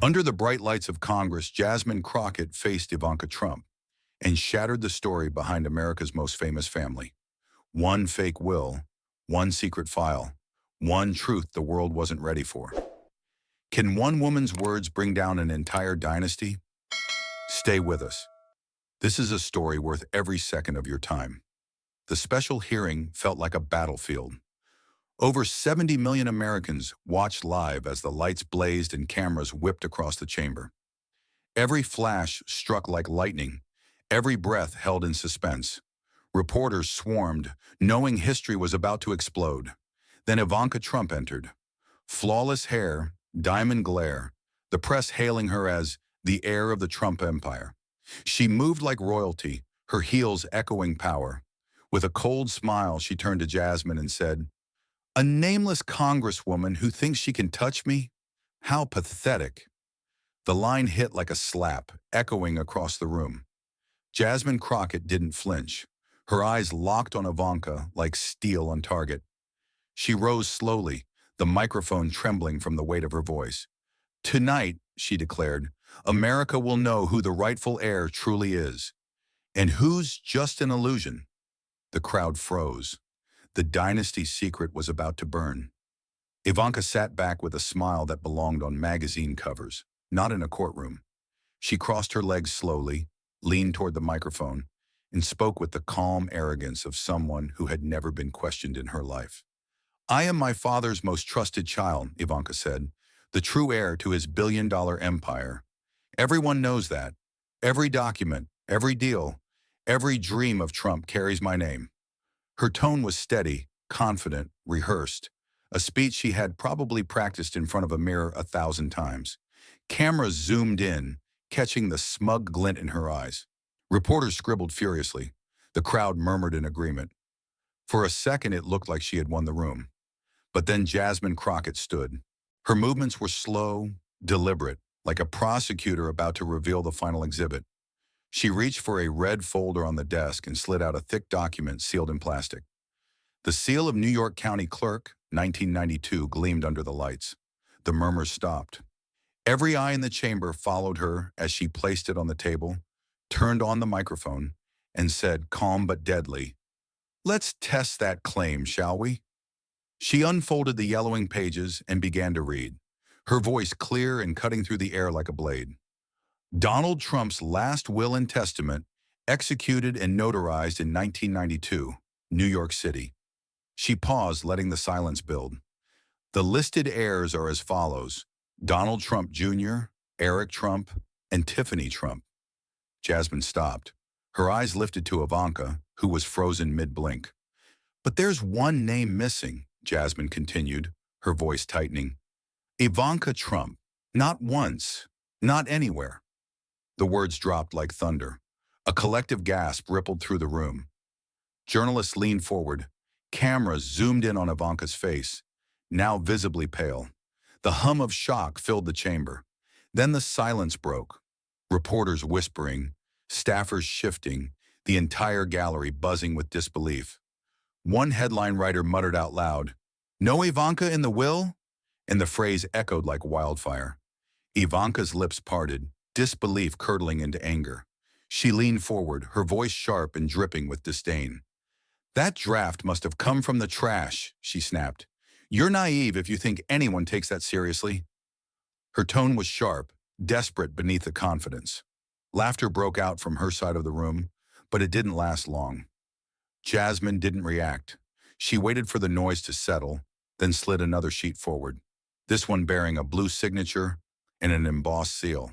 Under the bright lights of Congress, Jasmine Crockett faced Ivanka Trump and shattered the story behind America's most famous family. One fake will, one secret file, one truth the world wasn't ready for. Can one woman's words bring down an entire dynasty? Stay with us. This is a story worth every second of your time. The special hearing felt like a battlefield. Over 70 million Americans watched live as the lights blazed and cameras whipped across the chamber. Every flash struck like lightning, every breath held in suspense. Reporters swarmed, knowing history was about to explode. Then Ivanka Trump entered. Flawless hair, diamond glare, the press hailing her as the heir of the Trump empire. She moved like royalty, her heels echoing power. With a cold smile, she turned to Jasmine and said, "A nameless congresswoman who thinks she can touch me? How pathetic." The line hit like a slap, echoing across the room. Jasmine Crockett didn't flinch. Her eyes locked on Ivanka like steel on target. She rose slowly, the microphone trembling from the weight of her voice. "Tonight," she declared, "America will know who the rightful heir truly is, and who's just an illusion." The crowd froze. The dynasty's secret was about to burn. Ivanka sat back with a smile that belonged on magazine covers, not in a courtroom. She crossed her legs slowly, leaned toward the microphone, and spoke with the calm arrogance of someone who had never been questioned in her life. "I am my father's most trusted child," Ivanka said, "the true heir to his billion-dollar empire. Everyone knows that. Every document, every deal, every dream of Trump carries my name." Her tone was steady, confident, rehearsed, a speech she had probably practiced in front of a mirror 1,000 times. Cameras zoomed in, catching the smug glint in her eyes. Reporters scribbled furiously. The crowd murmured in agreement. For a second, it looked like she had won the room. But then Jasmine Crockett stood. Her movements were slow, deliberate, like a prosecutor about to reveal the final exhibit. She reached for a red folder on the desk and slid out a thick document sealed in plastic. The seal of New York County Clerk, 1992, gleamed under the lights. The murmurs stopped. Every eye in the chamber followed her as she placed it on the table, turned on the microphone, and said, calm but deadly, "Let's test that claim, shall we?" She unfolded the yellowing pages and began to read, her voice clear and cutting through the air like a blade. Donald Trump's last will and testament, executed and notarized in 1992, New York City. She paused, letting the silence build. The listed heirs are as follows: Donald Trump Jr., Eric Trump, and Tiffany Trump. Jasmine stopped. Her eyes lifted to Ivanka, who was frozen mid-blink. "But there's one name missing," Jasmine continued, her voice tightening. "Ivanka Trump. Not once. Not anywhere." The words dropped like thunder. A collective gasp rippled through the room. Journalists leaned forward. Cameras zoomed in on Ivanka's face, now visibly pale. The hum of shock filled the chamber. Then the silence broke. Reporters whispering, staffers shifting, the entire gallery buzzing with disbelief. One headline writer muttered out loud, "No Ivanka in the will?" And the phrase echoed like wildfire. Ivanka's lips parted, disbelief curdling into anger. She leaned forward, her voice sharp and dripping with disdain. "That draft must have come from the trash," she snapped. "You're naive if you think anyone takes that seriously." Her tone was sharp, desperate beneath the confidence. Laughter broke out from her side of the room, but it didn't last long. Jasmine didn't react. She waited for the noise to settle, then slid another sheet forward, this one bearing a blue signature and an embossed seal.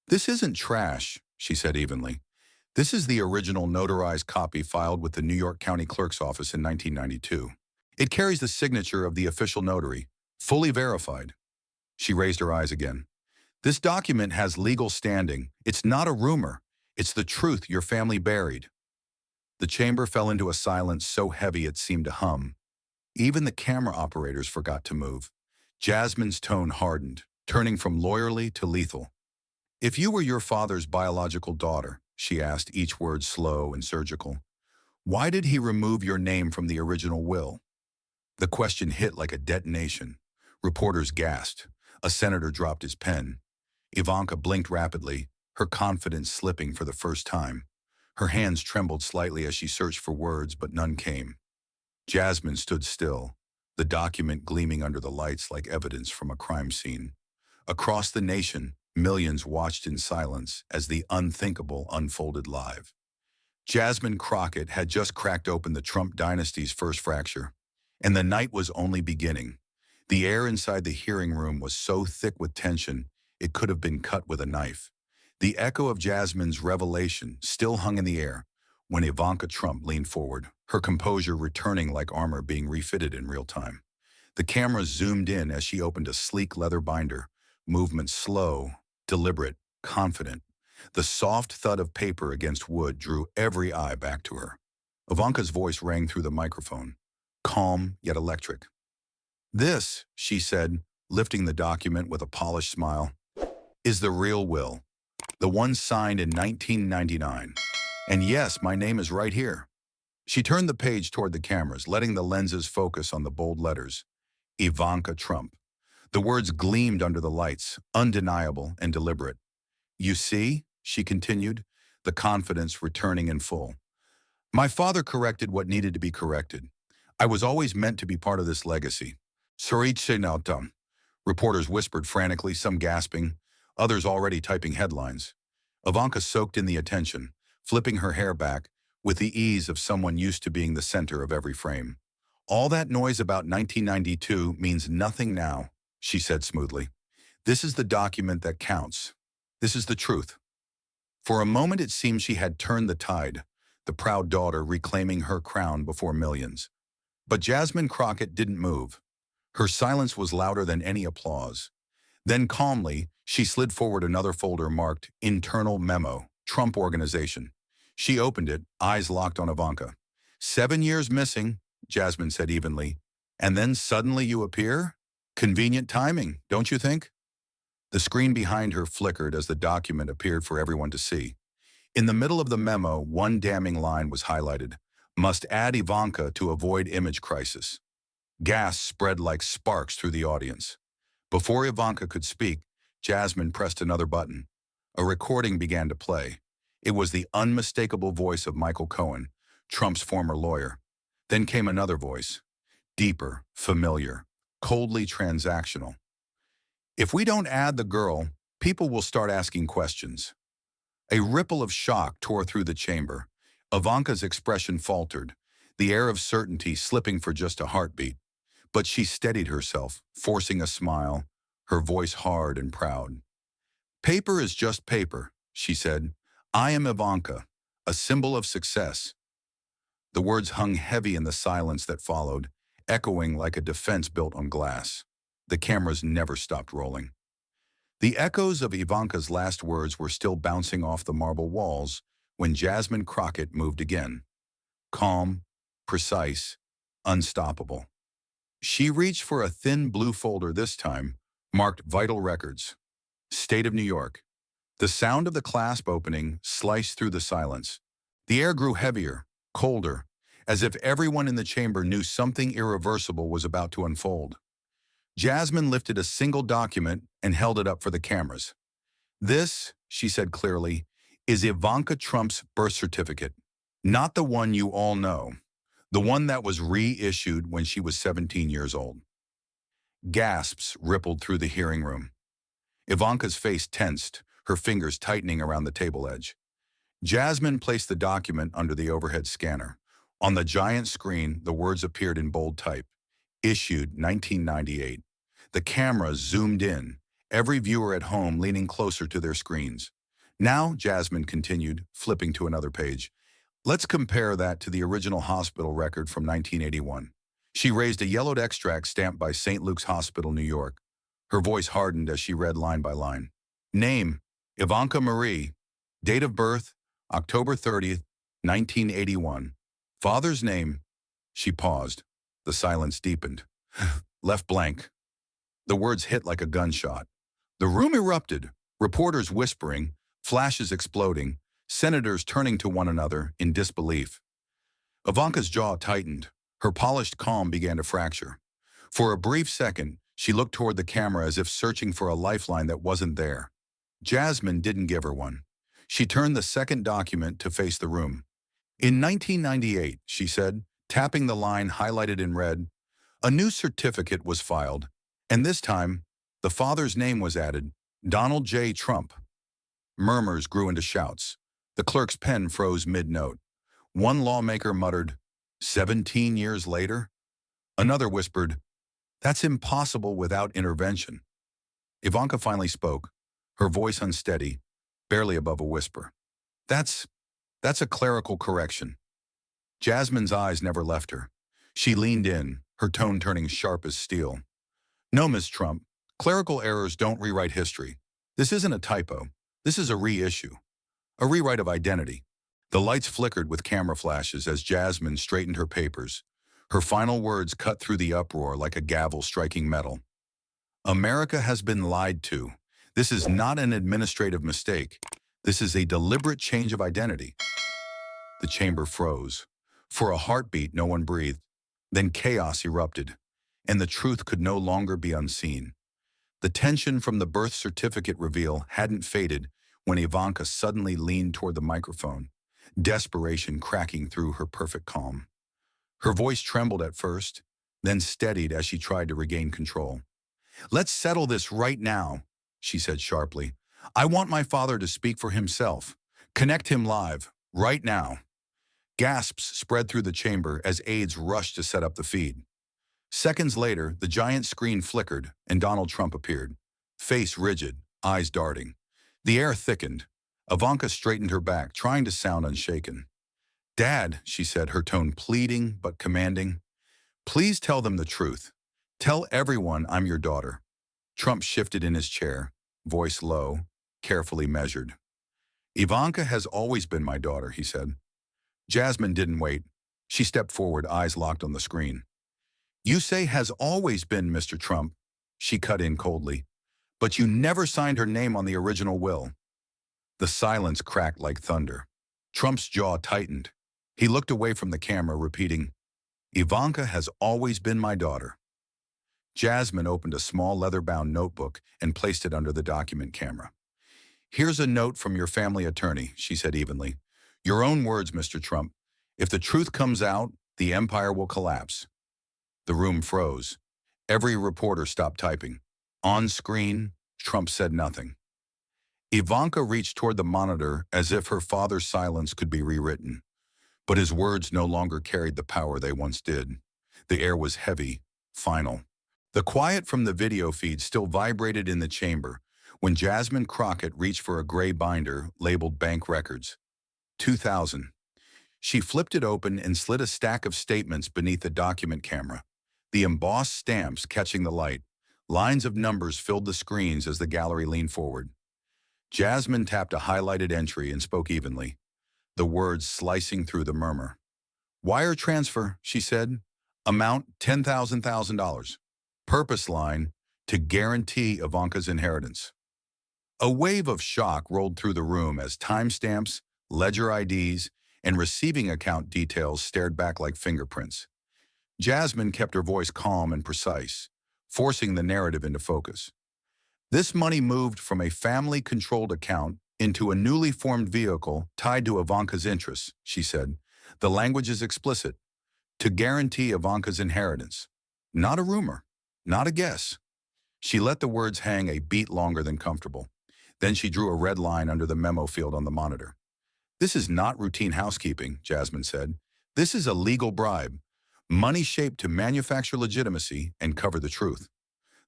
"This isn't trash," she said evenly. "This is the original notarized copy filed with the New York County Clerk's office in 1992. It carries the signature of the official notary, fully verified." She raised her eyes again. "This document has legal standing. It's not a rumor. It's the truth your family buried." The chamber fell into a silence so heavy it seemed to hum. Even the camera operators forgot to move. Jasmine's tone hardened, turning from lawyerly to lethal. "If you were your father's biological daughter," she asked, each word slow and surgical, "why did he remove your name from the original will?" The question hit like a detonation. Reporters gasped. A senator dropped his pen. Ivanka blinked rapidly, her confidence slipping for the first time. Her hands trembled slightly as she searched for words, but none came. Jasmine stood still, the document gleaming under the lights like evidence from a crime scene. Across the nation, millions watched in silence as the unthinkable unfolded live. Jasmine Crockett had just cracked open the Trump dynasty's first fracture, and the night was only beginning. The air inside the hearing room was so thick with tension, it could have been cut with a knife. The echo of Jasmine's revelation still hung in the air when Ivanka Trump leaned forward, her composure returning like armor being refitted in real time. The camera zoomed in as she opened a sleek leather binder, movement slow, deliberate, confident. The soft thud of paper against wood drew every eye back to her. Ivanka's voice rang through the microphone, calm yet electric. "This," she said, lifting the document with a polished smile, "is the real will, the one signed in 1999. And yes, my name is right here." She turned the page toward the cameras, letting the lenses focus on the bold letters, Ivanka Trump. The words gleamed under the lights, undeniable and deliberate. "You see," she continued, the confidence returning in full. "My father corrected what needed to be corrected. I was always meant to be part of this legacy." "Soriche. Reporters whispered frantically, some gasping, others already typing headlines. Ivanka soaked in the attention, flipping her hair back with the ease of someone used to being the center of every frame. "All that noise about 1992 means nothing now," she said smoothly. "This is the document that counts. This is the truth." For a moment it seemed she had turned the tide, the proud daughter reclaiming her crown before millions. But Jasmine Crockett didn't move. Her silence was louder than any applause. Then calmly, she slid forward another folder marked Internal Memo, Trump Organization. She opened it, eyes locked on Ivanka. "7 years missing," Jasmine said evenly. "And then suddenly you appear? Convenient timing, don't you think?" The screen behind her flickered as the document appeared for everyone to see. In the middle of the memo, one damning line was highlighted. "Must add Ivanka to avoid image crisis." Gasps spread like sparks through the audience. Before Ivanka could speak, Jasmine pressed another button. A recording began to play. It was the unmistakable voice of Michael Cohen, Trump's former lawyer. Then came another voice, deeper, familiar, coldly transactional. "If we don't add the girl, people will start asking questions." A ripple of shock tore through the chamber. Ivanka's expression faltered, the air of certainty slipping for just a heartbeat. But she steadied herself, forcing a smile, her voice hard and proud. "Paper is just paper," she said. "I am Ivanka, a symbol of success." The words hung heavy in the silence that followed, echoing like a defense built on glass. The cameras never stopped rolling. The echoes of Ivanka's last words were still bouncing off the marble walls when Jasmine Crockett moved again. Calm, precise, unstoppable. She reached for a thin blue folder this time, marked Vital Records. State of New York. The sound of the clasp opening sliced through the silence. The air grew heavier, colder, as if everyone in the chamber knew something irreversible was about to unfold. Jasmine lifted a single document and held it up for the cameras. "This," she said clearly, "is Ivanka Trump's birth certificate. Not the one you all know. The one that was reissued when she was 17 years old." Gasps rippled through the hearing room. Ivanka's face tensed, her fingers tightening around the table edge. Jasmine placed the document under the overhead scanner. On the giant screen, the words appeared in bold type. Issued 1998. The camera zoomed in, every viewer at home leaning closer to their screens. "Now," Jasmine continued, flipping to another page, "let's compare that to the original hospital record from 1981. She raised a yellowed extract stamped by St. Luke's Hospital, New York. Her voice hardened as she read line by line. "Name, Ivanka Marie. Date of birth, October 30th, 1981. Father's name." She paused. The silence deepened. Left blank. The words hit like a gunshot. The room erupted, reporters whispering, flashes exploding, senators turning to one another in disbelief. Ivanka's jaw tightened. Her polished calm began to fracture. For a brief second, she looked toward the camera as if searching for a lifeline that wasn't there. Jasmine didn't give her one. She turned the second document to face the room. In 1998, she said, tapping the line highlighted in red, a new certificate was filed, and this time, the father's name was added, Donald J. Trump. Murmurs grew into shouts. The clerk's pen froze mid-note. One lawmaker muttered, 17 years later? Another whispered, that's impossible without intervention. Ivanka finally spoke, her voice unsteady, barely above a whisper. That's a clerical correction. Jasmine's eyes never left her. She leaned in, her tone turning sharp as steel. No, Ms. Trump, clerical errors don't rewrite history. This isn't a typo. This is a reissue. A rewrite of identity. The lights flickered with camera flashes as Jasmine straightened her papers. Her final words cut through the uproar like a gavel striking metal. America has been lied to. This is not an administrative mistake. This is a deliberate change of identity. The chamber froze. For a heartbeat, no one breathed. Then chaos erupted, and the truth could no longer be unseen. The tension from the birth certificate reveal hadn't faded when Ivanka suddenly leaned toward the microphone, desperation cracking through her perfect calm. Her voice trembled at first, then steadied as she tried to regain control. Let's settle this right now, she said sharply. I want my father to speak for himself. Connect him live, right now. Gasps spread through the chamber as aides rushed to set up the feed. Seconds later, the giant screen flickered and Donald Trump appeared, face rigid, eyes darting. The air thickened. Ivanka straightened her back, trying to sound unshaken. Dad, she said, her tone pleading but commanding, please tell them the truth. Tell everyone I'm your daughter. Trump shifted in his chair, voice low, carefully measured. Ivanka has always been my daughter, he said. Jasmine didn't wait. She stepped forward, eyes locked on the screen. You say has always been, Mr. Trump, she cut in coldly, but you never signed her name on the original will. The silence cracked like thunder. Trump's jaw tightened. He looked away from the camera, repeating, Ivanka has always been my daughter. Jasmine opened a small leather-bound notebook and placed it under the document camera. Here's a note from your family attorney, she said evenly. Your own words, Mr. Trump. If the truth comes out, the empire will collapse. The room froze. Every reporter stopped typing. On screen, Trump said nothing. Ivanka reached toward the monitor as if her father's silence could be rewritten. But his words no longer carried the power they once did. The air was heavy, final. The quiet from the video feed still vibrated in the chamber when Jasmine Crockett reached for a gray binder labeled Bank Records. 2000. She flipped it open and slid a stack of statements beneath the document camera. The embossed stamps catching the light. Lines of numbers filled the screens as the gallery leaned forward. Jasmine tapped a highlighted entry and spoke evenly, the words slicing through the murmur. Wire transfer, she said. Amount $10,000. Purpose line, to guarantee Ivanka's inheritance. A wave of shock rolled through the room as timestamps, ledger IDs, and receiving account details stared back like fingerprints. Jasmine kept her voice calm and precise, forcing the narrative into focus. This money moved from a family-controlled account into a newly formed vehicle tied to Ivanka's interests, she said. The language is explicit. To guarantee Ivanka's inheritance. Not a rumor, not a guess. She let the words hang a beat longer than comfortable. Then she drew a red line under the memo field on the monitor. This is not routine housekeeping, Jasmine said. This is a legal bribe. Money shaped to manufacture legitimacy and cover the truth.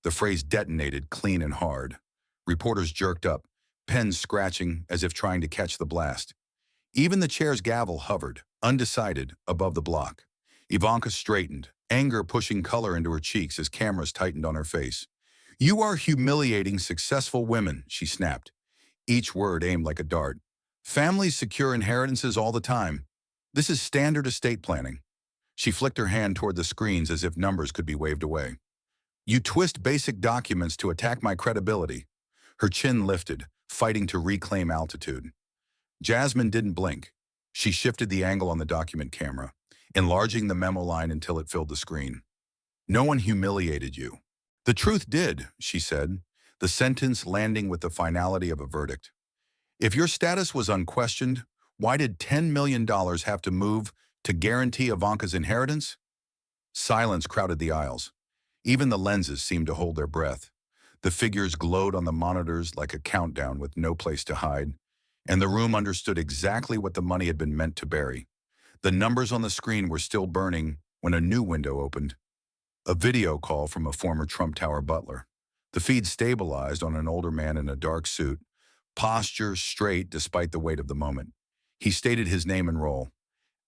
The phrase detonated clean and hard. Reporters jerked up, pens scratching as if trying to catch the blast. Even the chair's gavel hovered, undecided, above the block. Ivanka straightened, anger pushing color into her cheeks as cameras tightened on her face. You are humiliating successful women, she snapped, each word aimed like a dart. Families secure inheritances all the time. This is standard estate planning. She flicked her hand toward the screens as if numbers could be waved away. You twist basic documents to attack my credibility. Her chin lifted, fighting to reclaim altitude. Jasmine didn't blink. She shifted the angle on the document camera, enlarging the memo line until it filled the screen. No one humiliated you. The truth did, she said. the sentence landing with the finality of a verdict. If your status was unquestioned, why did $10 million have to move to guarantee Ivanka's inheritance? Silence crowded the aisles. Even the lenses seemed to hold their breath. The figures glowed on the monitors like a countdown with no place to hide, and the room understood exactly what the money had been meant to bury. The numbers on the screen were still burning when a new window opened. A video call from a former Trump Tower butler. The feed stabilized on an older man in a dark suit, posture straight despite the weight of the moment. He stated his name and role.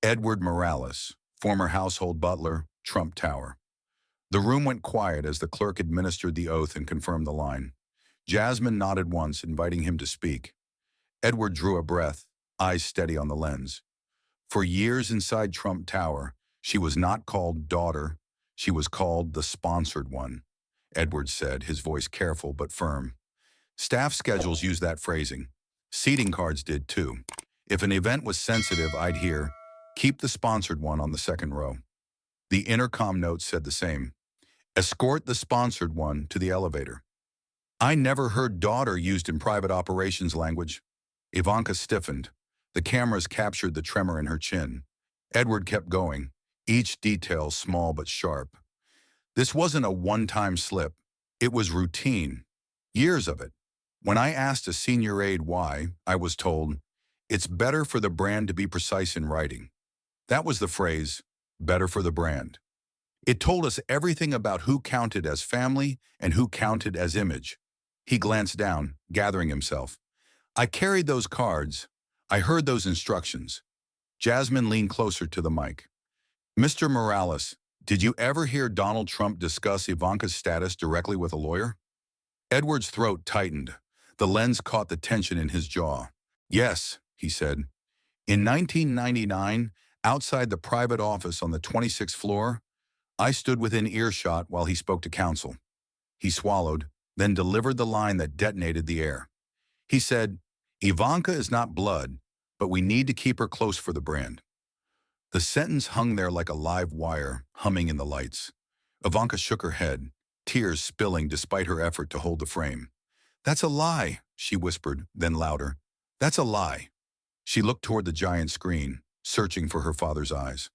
Edward Morales, former household butler, Trump Tower. The room went quiet as the clerk administered the oath and confirmed the line. Jasmine nodded once, inviting him to speak. Edward drew a breath, eyes steady on the lens. For years inside Trump Tower, she was not called daughter, she was called the sponsored one, Edward said, his voice careful but firm. Staff schedules used that phrasing. Seating cards did too. If an event was sensitive, I'd hear, "Keep the sponsored one on the second row." The intercom note said the same. "Escort the sponsored one to the elevator." I never heard daughter used in private operations language. Ivanka stiffened. The cameras captured the tremor in her chin. Edward kept going, each detail small but sharp. This wasn't a one-time slip. It was routine. Years of it. When I asked a senior aide why, I was told, "It's better for the brand to be precise in writing." That was the phrase, better for the brand. It told us everything about who counted as family and who counted as image. He glanced down, gathering himself. I carried those cards. I heard those instructions. Jasmine leaned closer to the mic. "Mr. Morales, did you ever hear Donald Trump discuss Ivanka's status directly with a lawyer?" Edward's throat tightened. The lens caught the tension in his jaw. "Yes," he said. "In 1999, outside the private office on the 26th floor, I stood within earshot while he spoke to counsel." He swallowed, then delivered the line that detonated the air. He said, "Ivanka is not blood, but we need to keep her close for the brand." The sentence hung there like a live wire, humming in the lights. Ivanka shook her head, tears spilling despite her effort to hold the frame. "That's a lie," she whispered, then louder. "That's a lie." She looked toward the giant screen, searching for her father's eyes.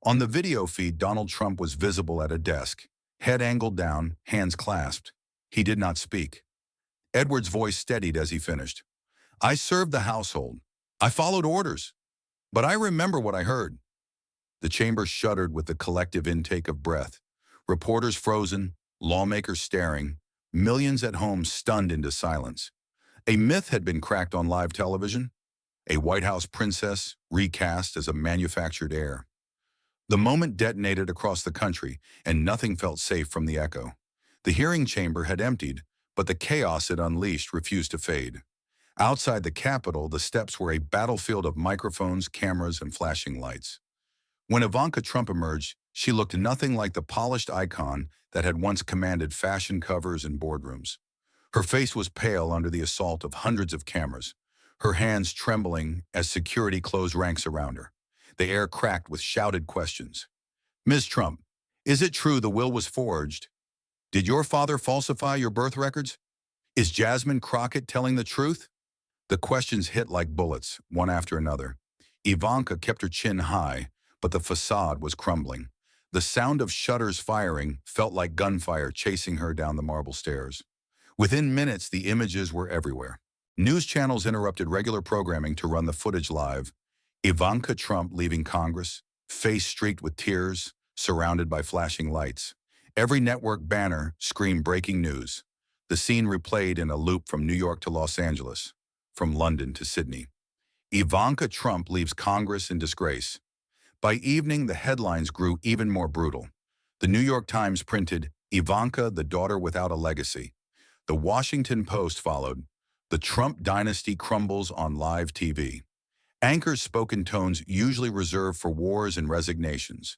On the video feed, Donald Trump was visible at a desk, head angled down, hands clasped. He did not speak. Edward's voice steadied as he finished. "I served the household. I followed orders. But I remember what I heard." The chamber shuddered with the collective intake of breath. Reporters frozen, lawmakers staring, millions at home stunned into silence. A myth had been cracked on live television. A White House princess recast as a manufactured heir. The moment detonated across the country, and nothing felt safe from the echo. The hearing chamber had emptied, but the chaos it unleashed refused to fade. Outside the Capitol, the steps were a battlefield of microphones, cameras, and flashing lights. When Ivanka Trump emerged, she looked nothing like the polished icon that had once commanded fashion covers and boardrooms. Her face was pale under the assault of hundreds of cameras, her hands trembling as security closed ranks around her. The air cracked with shouted questions. "Ms. Trump, is it true the will was forged? Did your father falsify your birth records? Is Jasmine Crockett telling the truth?" The questions hit like bullets, one after another. Ivanka kept her chin high, but the facade was crumbling. The sound of shutters firing felt like gunfire chasing her down the marble stairs. Within minutes, the images were everywhere. News channels interrupted regular programming to run the footage live. Ivanka Trump leaving Congress, face streaked with tears, surrounded by flashing lights. Every network banner screamed breaking news. The scene replayed in a loop from New York to Los Angeles, from London to Sydney. Ivanka Trump leaves Congress in disgrace. By evening, the headlines grew even more brutal. The New York Times printed, "Ivanka, the daughter without a legacy." The Washington Post followed, "The Trump dynasty crumbles on live TV." Anchors spoke in tones usually reserved for wars and resignations.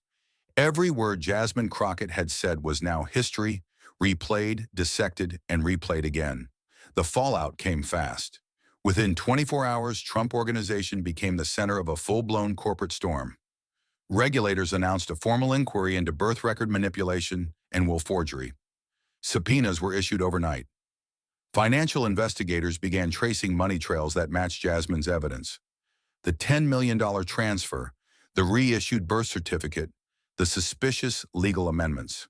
Every word Jasmine Crockett had said was now history, replayed, dissected, and replayed again. The fallout came fast. Within 24 hours, Trump Organization became the center of a full-blown corporate storm. Regulators announced a formal inquiry into birth record manipulation and will forgery. Subpoenas were issued overnight. Financial investigators began tracing money trails that matched Jasmine's evidence. The $10 million transfer, the reissued birth certificate, the suspicious legal amendments.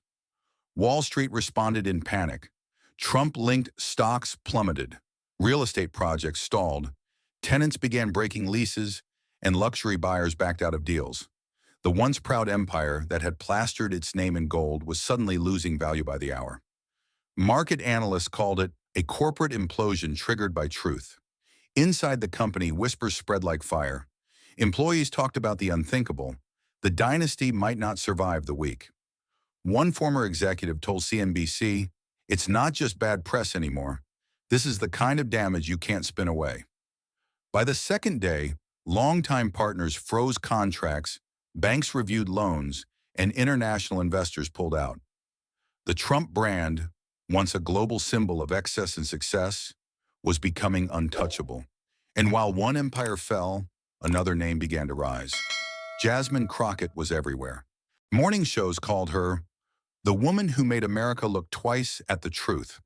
Wall Street responded in panic. Trump-linked stocks plummeted. Real estate projects stalled. Tenants began breaking leases, and luxury buyers backed out of deals. The once proud empire that had plastered its name in gold was suddenly losing value by the hour. Market analysts called it a corporate implosion triggered by truth. Inside the company, whispers spread like fire. Employees talked about the unthinkable. The dynasty might not survive the week. One former executive told CNBC, "It's not just bad press anymore. This is the kind of damage you can't spin away." By the second day, longtime partners froze contracts, banks reviewed loans, and international investors pulled out. The Trump brand, once a global symbol of excess and success, was becoming untouchable. And while one empire fell, another name began to rise. Jasmine Crockett was everywhere. Morning shows called her the woman who made America look twice at the truth.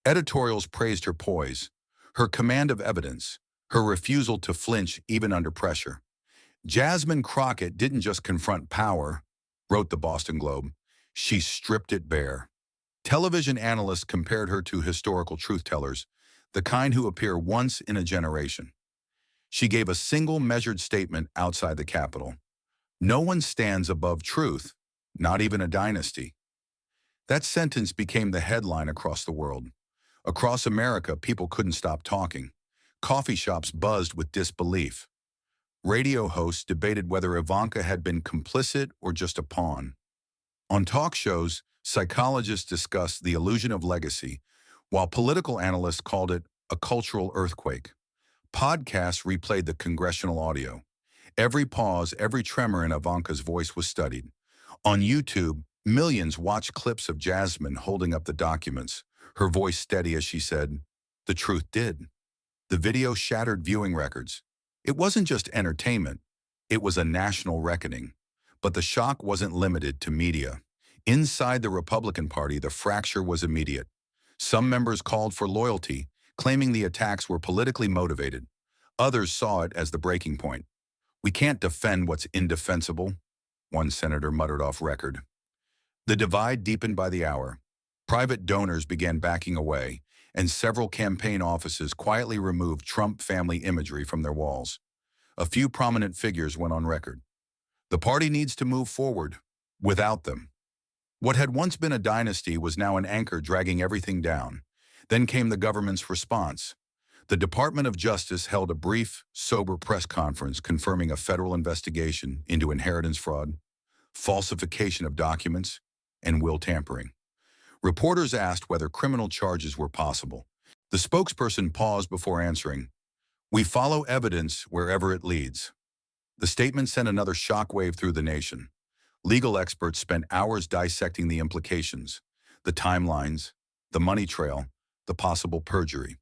Editorials praised her poise, her command of evidence, her refusal to flinch even under pressure. Jasmine Crockett didn't just confront power, wrote the Boston Globe. She stripped it bare. Television analysts compared her to historical truth-tellers, the kind who appear once in a generation. She gave a single measured statement outside the Capitol. No one stands above truth, not even a dynasty. That sentence became the headline across the world. Across America, people couldn't stop talking. Coffee shops buzzed with disbelief. Radio hosts debated whether Ivanka had been complicit or just a pawn. On talk shows, psychologists discussed the illusion of legacy, while political analysts called it a cultural earthquake. Podcasts replayed the congressional audio. Every pause, every tremor in Ivanka's voice was studied. On YouTube, millions watched clips of Jasmine holding up the documents, her voice steady as she said, "The truth did." The video shattered viewing records. It wasn't just entertainment, it was a national reckoning. But the shock wasn't limited to media. Inside the Republican Party, the fracture was immediate. Some members called for loyalty, claiming the attacks were politically motivated. Others saw it as the breaking point. "We can't defend what's indefensible," one senator muttered off record. The divide deepened by the hour. Private donors began backing away, and several campaign offices quietly removed Trump family imagery from their walls. A few prominent figures went on record. The party needs to move forward without them. What had once been a dynasty was now an anchor dragging everything down. Then came the government's response. The Department of Justice held a brief, sober press conference confirming a federal investigation into inheritance fraud, falsification of documents, and will tampering. Reporters asked whether criminal charges were possible. The spokesperson paused before answering, "We follow evidence wherever it leads." The statement sent another shockwave through the nation. Legal experts spent hours dissecting the implications, the timelines, the money trail, the possible perjury.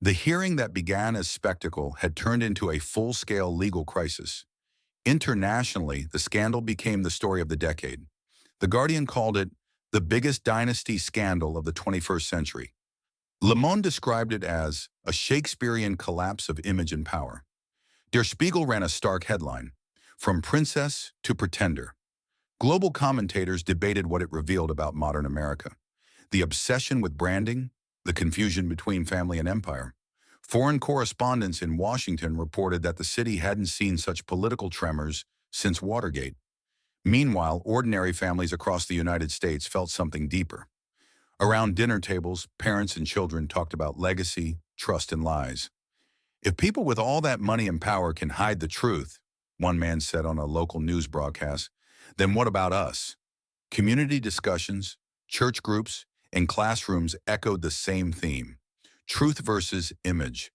The hearing that began as spectacle had turned into a full-scale legal crisis. Internationally, the scandal became the story of the decade. The Guardian called it the biggest dynasty scandal of the 21st century. Le Monde described it as a Shakespearean collapse of image and power. Der Spiegel ran a stark headline, "From Princess to Pretender." Global commentators debated what it revealed about modern America. The obsession with branding, the confusion between family and empire. Foreign correspondents in Washington reported that the city hadn't seen such political tremors since Watergate. Meanwhile, ordinary families across the United States felt something deeper. Around dinner tables, parents and children talked about legacy, trust, and lies. "If people with all that money and power can hide the truth," one man said on a local news broadcast, "then what about us?" Community discussions, church groups, and classrooms echoed the same theme: truth versus image.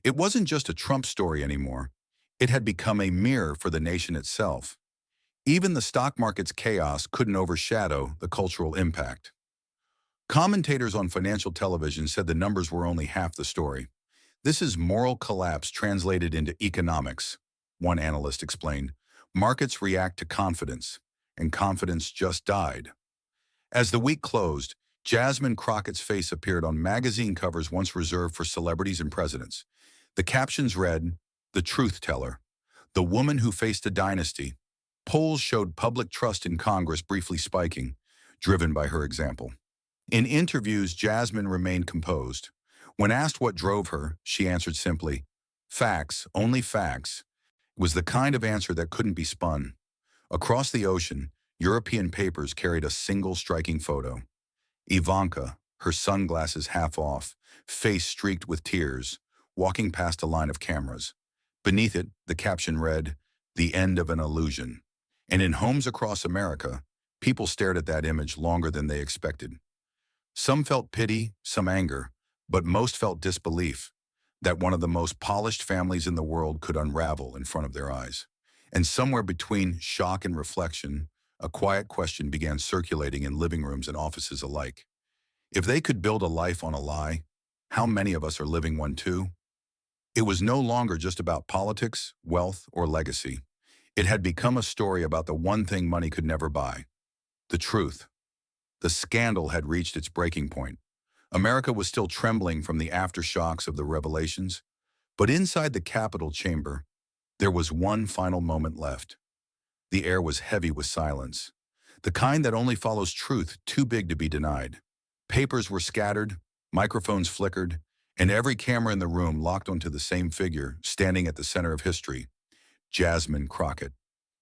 It wasn't just a Trump story anymore. It had become a mirror for the nation itself. Even the stock market's chaos couldn't overshadow the cultural impact. Commentators on financial television said the numbers were only half the story. "This is moral collapse translated into economics," one analyst explained. "Markets react to confidence, and confidence just died." As the week closed, Jasmine Crockett's face appeared on magazine covers once reserved for celebrities and presidents. The captions read, "The Truth Teller, the woman who faced a dynasty." Polls showed public trust in Congress briefly spiking, driven by her example. In interviews, Jasmine remained composed. When asked what drove her, she answered simply, "Facts, only facts." It was the kind of answer that couldn't be spun. Across the ocean, European papers carried a single striking photo. Ivanka, her sunglasses half off, face streaked with tears, walking past a line of cameras. Beneath it, the caption read, "The End of an Illusion." And in homes across America, people stared at that image longer than they expected. Some felt pity, some anger, but most felt disbelief that one of the most polished families in the world could unravel in front of their eyes. And somewhere between shock and reflection, a quiet question began circulating in living rooms and offices alike. If they could build a life on a lie, how many of us are living one too? It was no longer just about politics, wealth, or legacy. It had become a story about the one thing money could never buy: the truth. The scandal had reached its breaking point. America was still trembling from the aftershocks of the revelations, but inside the Capitol chamber, there was one final moment left. The air was heavy with silence, the kind that only follows truth too big to be denied. Papers were scattered, microphones flickered, and every camera in the room locked onto the same figure standing at the center of history, Jasmine Crockett.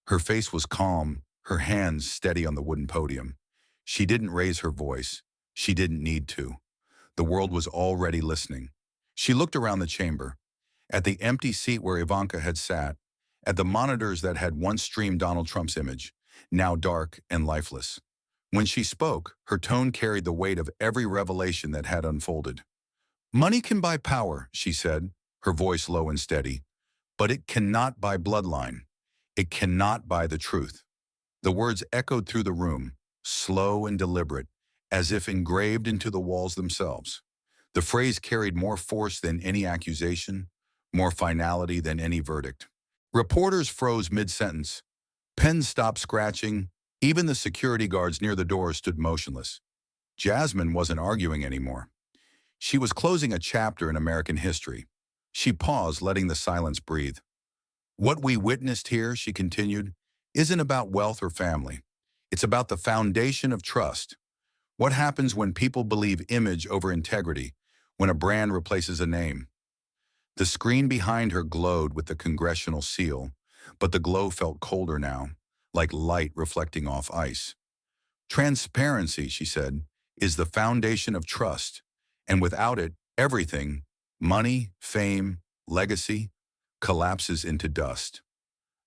Her face was calm, her hands steady on the wooden podium. She didn't raise her voice. She didn't need to. The world was already listening. She looked around the chamber, at the empty seat where Ivanka had sat, at the monitors that had once streamed Donald Trump's image, now dark and lifeless. When she spoke, her tone carried the weight of every revelation that had unfolded. "Money can buy power," she said, her voice low and steady, "but it cannot buy bloodline. It cannot buy the truth." The words echoed through the room, slow and deliberate, as if engraved into the walls themselves. The phrase carried more force than any accusation, more finality than any verdict. Reporters froze mid-sentence. Pens stopped scratching. Even the security guards near the door stood motionless. Jasmine wasn't arguing anymore. She was closing a chapter in American history. She paused, letting the silence breathe. "What we witnessed here," she continued, "isn't about wealth or family. It's about the foundation of trust. What happens when people believe image over integrity, when a brand replaces a name?" The screen behind her glowed with the congressional seal, but the glow felt colder now, like light reflecting off ice. "Transparency," she said, "is the foundation of trust, and without it, everything, money, fame, legacy, collapses into dust."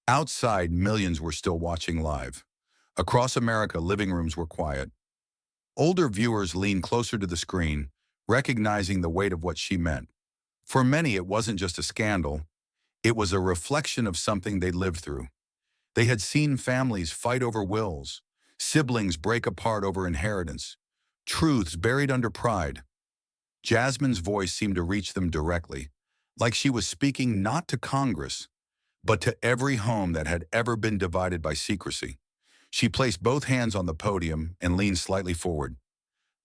Outside, millions were still watching live. Across America, living rooms were quiet. Older viewers leaned closer to the screen, recognizing the weight of what she meant. For many, it wasn't just a scandal. It was a reflection of something they'd lived through. They had seen families fight over wills, siblings break apart over inheritance, truths buried under pride. Jasmine's voice seemed to reach them directly, like she was speaking not to Congress, but to every home that had ever been divided by secrecy. She placed both hands on the podium and leaned slightly forward.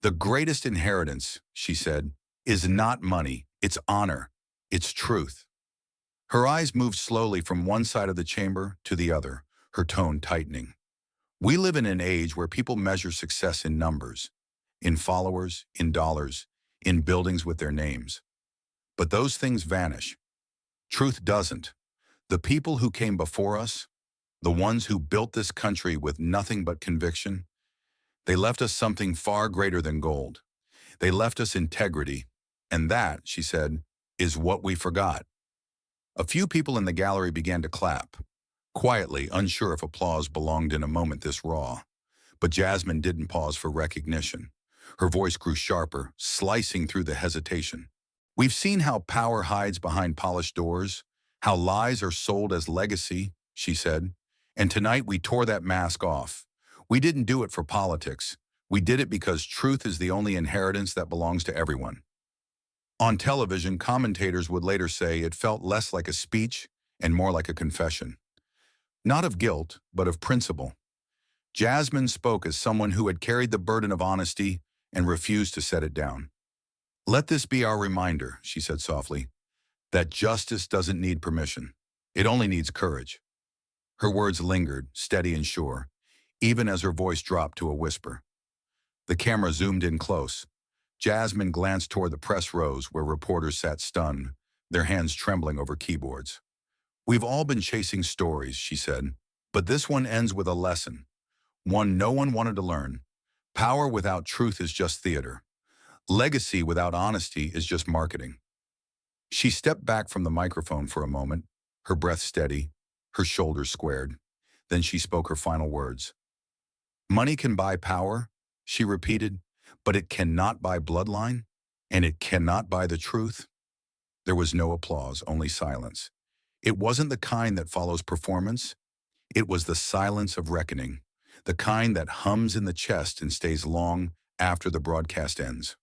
"The greatest inheritance," she said, "is not money, it's honor, it's truth." Her eyes moved slowly from one side of the chamber to the other, her tone tightening. "We live in an age where people measure success in numbers, in followers, in dollars, in buildings with their names. But those things vanish. Truth doesn't. The people who came before us, the ones who built this country with nothing but conviction, they left us something far greater than gold. They left us integrity. And that," she said, "is what we forgot." A few people in the gallery began to clap, quietly, unsure if applause belonged in a moment this raw. But Jasmine didn't pause for recognition. Her voice grew sharper, slicing through the hesitation. "We've seen how power hides behind polished doors, how lies are sold as legacy," she said. "And tonight we tore that mask off. We didn't do it for politics. We did it because truth is the only inheritance that belongs to everyone." On television, commentators would later say it felt less like a speech and more like a confession. Not of guilt, but of principle. Jasmine spoke as someone who had carried the burden of honesty and refused to set it down. "Let this be our reminder," she said softly, "that justice doesn't need permission. It only needs courage." Her words lingered, steady and sure, even as her voice dropped to a whisper. The camera zoomed in close. Jasmine glanced toward the press rows where reporters sat stunned, their hands trembling over keyboards. "We've all been chasing stories," she said, "but this one ends with a lesson. One no one wanted to learn. Power without truth is just theater. Legacy without honesty is just marketing." She stepped back from the microphone for a moment, her breath steady, her shoulders squared. Then she spoke her final words. "Money can buy power," she repeated, "but it cannot buy bloodline, and it cannot buy the truth." There was no applause, only silence. It wasn't the kind that follows performance. It was the silence of reckoning, the kind that hums in the chest and stays long after the broadcast ends.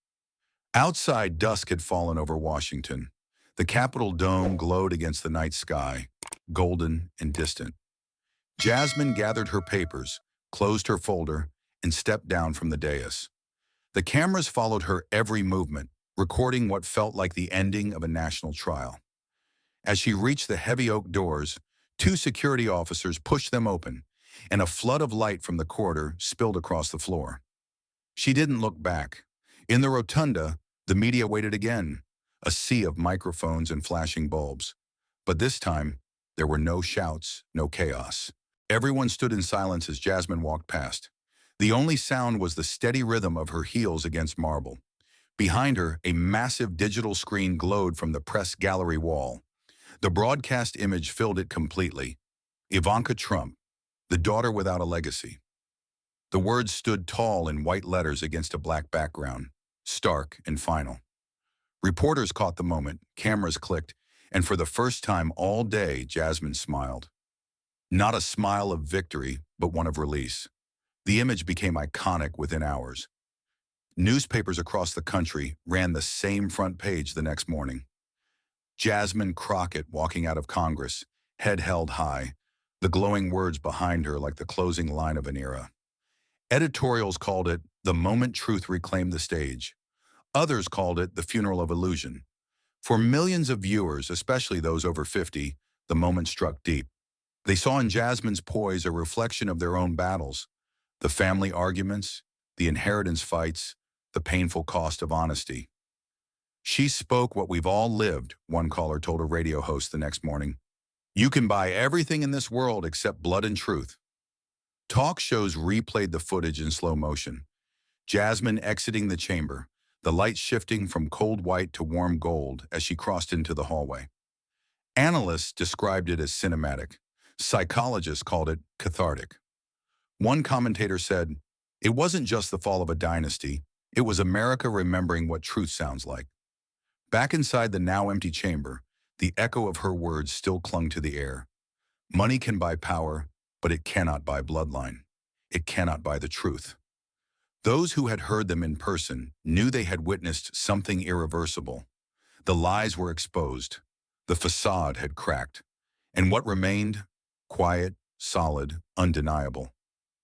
Outside, dusk had fallen over Washington. The Capitol dome glowed against the night sky, golden and distant. Jasmine gathered her papers, closed her folder, and stepped down from the dais. The cameras followed her every movement, recording what felt like the ending of a national trial. As she reached the heavy oak doors, two security officers pushed them open, and a flood of light from the corridor spilled across the floor. She didn't look back. In the rotunda, the media waited again, a sea of microphones and flashing bulbs. But this time, there were no shouts, no chaos. Everyone stood in silence as Jasmine walked past. The only sound was the steady rhythm of her heels against marble. Behind her, a massive digital screen glowed from the press gallery wall. The broadcast image filled it completely. Ivanka Trump, the daughter without a legacy. The words stood tall in white letters against a black background, stark and final. Reporters caught the moment, cameras clicked, and for the first time all day, Jasmine smiled. Not a smile of victory, but one of release. The image became iconic within hours. Newspapers across the country ran the same front page the next morning. Jasmine Crockett walking out of Congress, head held high, the glowing words behind her like the closing line of an era. Editorials called it the moment truth reclaimed the stage. Others called it the funeral of illusion. For millions of viewers, especially those over 50, the moment struck deep. They saw in Jasmine's poise a reflection of their own battles, the family arguments, the inheritance fights, the painful cost of honesty. "She spoke what we've all lived," one caller told a radio host the next morning. "You can buy everything in this world except blood and truth." Talk shows replayed the footage in slow motion. Jasmine exiting the chamber, the light shifting from cold white to warm gold as she crossed into the hallway. Analysts described it as cinematic. Psychologists called it cathartic. One commentator said, "It wasn't just the fall of a dynasty, it was America remembering what truth sounds like." Back inside the now empty chamber, the echo of her words still clung to the air. Money can buy power, but it cannot buy bloodline. It cannot buy the truth. Those who had heard them in person knew they had witnessed something irreversible. The lies were exposed. The facade had cracked. And what remained, quiet, solid, undeniable,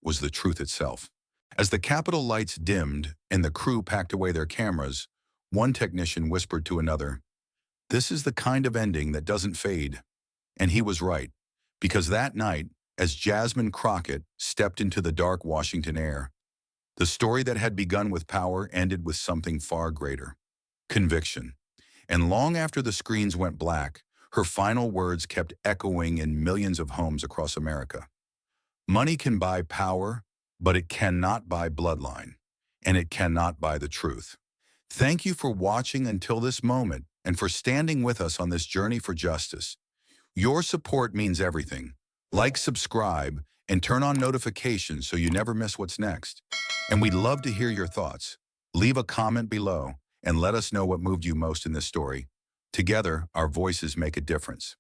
was the truth itself. As the Capitol lights dimmed and the crew packed away their cameras, one technician whispered to another, "This is the kind of ending that doesn't fade." And he was right, because that night, as Jasmine Crockett stepped into the dark Washington air, the story that had begun with power ended with something far greater, conviction. And long after the screens went black, her final words kept echoing in millions of homes across America. "Money can buy power, but it cannot buy bloodline, and it cannot buy the truth." Thank you for watching until this moment and for standing with us on this journey for justice. Your support means everything. Like, subscribe, and turn on notifications so you never miss what's next. And we'd love to hear your thoughts. Leave a comment below and let us know what moved you most in this story. Together, our voices make a difference.